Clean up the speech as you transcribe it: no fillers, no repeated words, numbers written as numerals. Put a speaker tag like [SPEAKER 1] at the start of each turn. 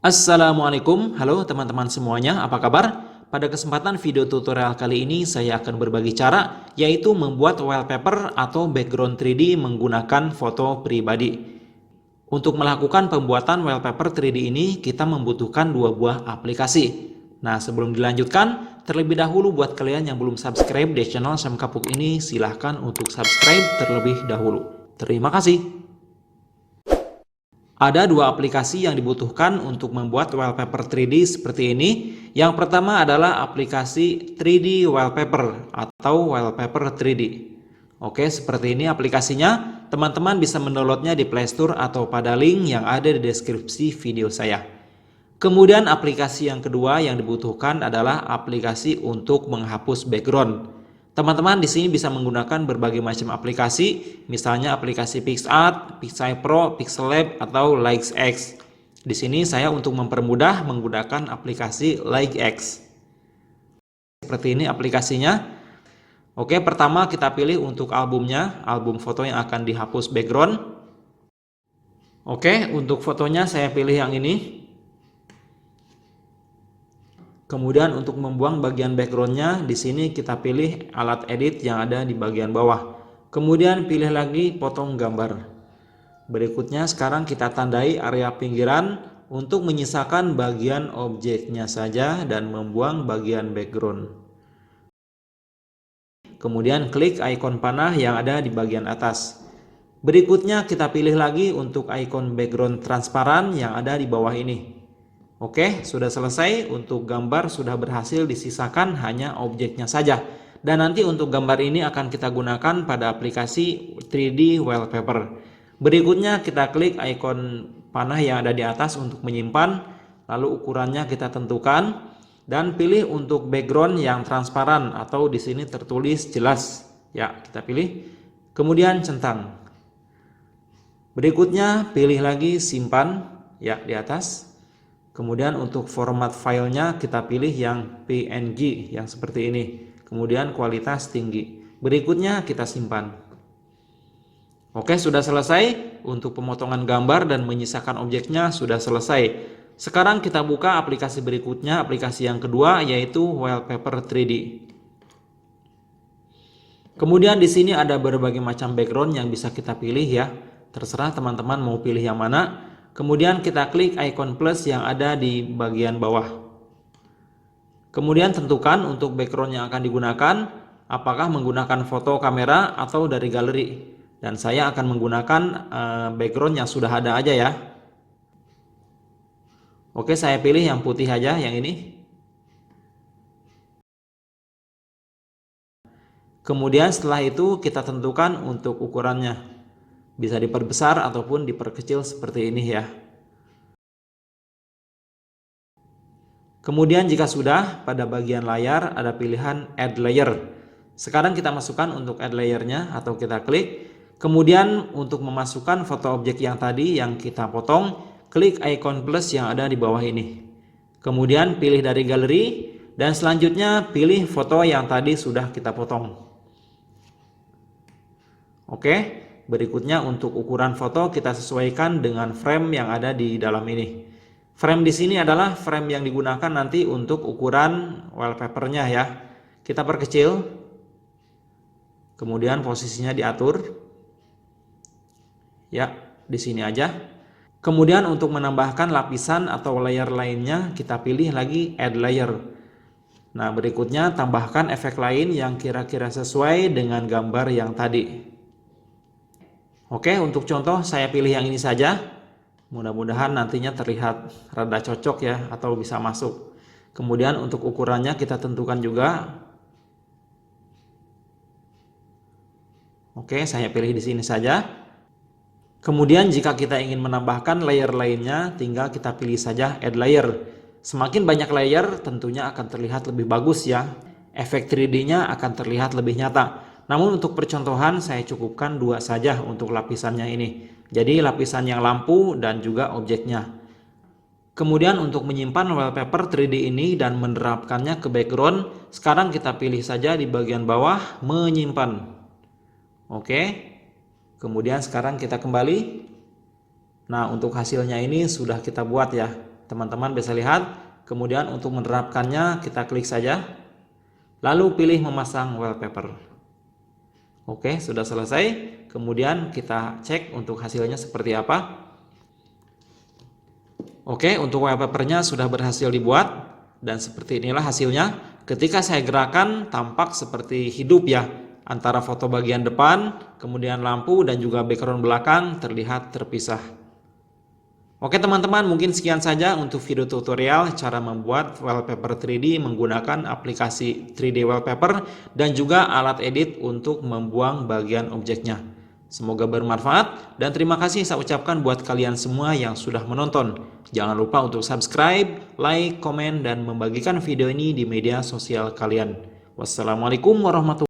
[SPEAKER 1] Assalamualaikum, halo teman-teman semuanya, apa kabar? Pada kesempatan video tutorial kali ini saya akan berbagi cara, yaitu membuat wallpaper atau background 3D menggunakan foto pribadi. Untuk melakukan pembuatan wallpaper 3D ini, kita membutuhkan dua buah aplikasi. Nah, sebelum dilanjutkan, terlebih dahulu buat kalian yang belum subscribe di channel Sam Kapuk ini, silahkan untuk subscribe terlebih dahulu. Terima kasih. Ada dua aplikasi yang dibutuhkan untuk membuat wallpaper 3D seperti ini. Yang pertama adalah aplikasi 3D Wallpaper atau Wallpaper 3D. Oke, seperti ini aplikasinya. Teman-teman bisa mendownloadnya di Play Store atau pada link yang ada di deskripsi video saya. Kemudian aplikasi yang kedua yang dibutuhkan adalah aplikasi untuk menghapus background. Teman-teman di sini bisa menggunakan berbagai macam aplikasi, misalnya aplikasi PixArt, Pixel Pro, Pixel Lab, atau LikeX. Di sini saya untuk mempermudah menggunakan aplikasi LikeX. Seperti ini aplikasinya. Oke, pertama kita pilih untuk albumnya, album foto yang akan dihapus background. Oke, untuk fotonya saya pilih yang ini. Kemudian untuk membuang bagian backgroundnya, di sini kita pilih alat edit yang ada di bagian bawah. Kemudian pilih lagi potong gambar. Berikutnya sekarang kita tandai area pinggiran untuk menyisakan bagian objeknya saja dan membuang bagian background. Kemudian klik ikon panah yang ada di bagian atas. Berikutnya kita pilih lagi untuk ikon background transparan yang ada di bawah ini. Oke, sudah selesai. Untuk gambar sudah berhasil disisakan hanya objeknya saja. Dan nanti untuk gambar ini akan kita gunakan pada aplikasi 3D Wallpaper. Berikutnya kita klik ikon panah yang ada di atas untuk menyimpan. Lalu ukurannya kita tentukan. Dan pilih untuk background yang transparan atau di sini tertulis jelas. Ya, kita pilih. Kemudian centang. Berikutnya pilih lagi simpan. Ya, di atas. Kemudian untuk format filenya kita pilih yang PNG yang seperti ini. Kemudian kualitas tinggi. Berikutnya kita simpan. Oke, sudah selesai. Untuk pemotongan gambar dan menyisakan objeknya sudah selesai. Sekarang kita buka aplikasi berikutnya, aplikasi yang kedua yaitu Wallpaper 3D. Kemudian di sini ada berbagai macam background yang bisa kita pilih ya. Terserah teman-teman mau pilih yang mana. Kemudian kita klik ikon plus yang ada di bagian bawah. Kemudian tentukan untuk background yang akan digunakan, apakah menggunakan foto kamera atau dari galeri. Dan saya akan menggunakan background yang sudah ada aja ya. Oke, saya pilih yang putih aja, yang ini. Kemudian setelah itu kita tentukan untuk ukurannya. Bisa diperbesar ataupun diperkecil seperti ini ya. Kemudian jika sudah, pada bagian layar ada pilihan add layer. Sekarang kita masukkan untuk add layernya atau kita klik. Kemudian untuk memasukkan foto objek yang tadi yang kita potong, klik ikon plus yang ada di bawah ini. Kemudian pilih dari galeri dan selanjutnya pilih foto yang tadi sudah kita potong. Oke. Berikutnya untuk ukuran foto kita sesuaikan dengan frame yang ada di dalam ini. Frame di sini adalah frame yang digunakan nanti untuk ukuran wallpapernya ya. Kita perkecil. Kemudian posisinya diatur. Ya, di sini aja. Kemudian untuk menambahkan lapisan atau layer lainnya kita pilih lagi add layer. Nah, berikutnya tambahkan efek lain yang kira-kira sesuai dengan gambar yang tadi. Oke, untuk contoh saya pilih yang ini saja. Mudah-mudahan nantinya terlihat rada cocok ya atau bisa masuk. Kemudian untuk ukurannya kita tentukan juga. Oke, saya pilih di sini saja. Kemudian jika kita ingin menambahkan layer lainnya, tinggal kita pilih saja add layer. Semakin banyak layer tentunya akan terlihat lebih bagus ya. Efek 3D-nya akan terlihat lebih nyata. Namun untuk percontohan saya cukupkan dua saja untuk lapisannya ini. Jadi lapisan yang lampu dan juga objeknya. Kemudian untuk menyimpan wallpaper 3D ini dan menerapkannya ke background, sekarang kita pilih saja di bagian bawah menyimpan. Oke. Kemudian sekarang kita kembali. Nah, untuk hasilnya ini sudah kita buat ya. teman-teman bisa lihat. Kemudian untuk menerapkannya kita klik saja, lalu pilih memasang wallpaper. Oke, sudah selesai. Kemudian kita cek untuk hasilnya seperti apa. Oke, untuk wallpapernya sudah berhasil dibuat dan seperti inilah hasilnya. Ketika saya gerakan tampak seperti hidup ya, antara foto bagian depan, kemudian lampu dan juga background belakang terlihat terpisah. Oke teman-teman, mungkin sekian saja untuk video tutorial cara membuat wallpaper 3D menggunakan aplikasi 3D Wallpaper dan juga alat edit untuk membuang bagian objeknya. Semoga bermanfaat dan terima kasih saya ucapkan buat kalian semua yang sudah menonton. Jangan lupa untuk subscribe, like, komen, dan membagikan video ini di media sosial kalian. Wassalamualaikum warahmatullahi wabarakatuh.